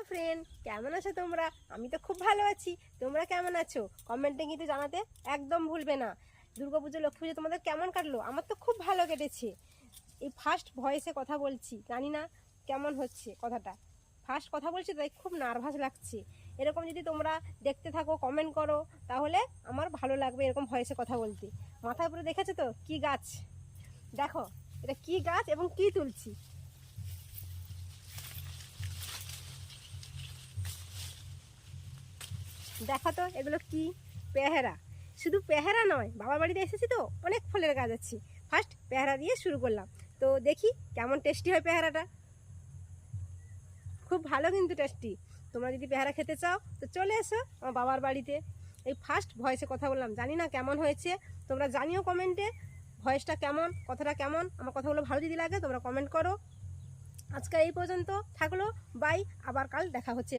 Friend, কেমন আছো তোমরা? আমি তো খুব ভালো আছি। তোমরা কেমন আছো কমেন্টে কিন্তু জানাতে একদম ভুলবে না। দুর্গাপুজো লক্ষ্মী পুজো তোমাদের কেমন কাটলো? আমার তো খুব ভালো কেটেছে। এই ফার্স্ট ভয়েসে কথা বলছি, জানি না কেমন হচ্ছে কথাটা। ফার্স্ট কথা বলছি তাই খুব নার্ভাস লাগছে। এরকম যদি তোমরা দেখতে থাকো, কমেন্ট করো, তাহলে আমার ভালো লাগবে এরকম ভয়েসে কথা বলতে। মাথার উপরে দেখেছো তো কি গাছ? দেখো এটা কি গাছ এবং কি তুলছি। দেখো তো এগুলো কি? পেয়ারা। শুধু পেয়ারা নয়, বাবার বাড়িতে এসেছি তো অনেক ফলের গাছ আছে। ফার্স্ট পেয়ারা দিয়ে শুরু করলাম, তো দেখি কেমন টেস্টি হয় পেয়ারাটা। খুব ভালো কিন্তু টেস্টি। তোমরা যদি পেয়ারা খেতে চাও তো চলে এসো আমার বাবার বাড়িতে। এই ফার্স্ট ভয়েসে কথা বললাম, জানি না কেমন হয়েছে। তোমরা জানিও কমেন্টে ভয়েসটা কেমন, কথাটা কেমন। আমার কথাগুলো ভালো যদি লাগে তোমরা কমেন্ট করো। আজকে এই পর্যন্ত থাকলো, বাই। আবার কাল দেখা হচ্ছে।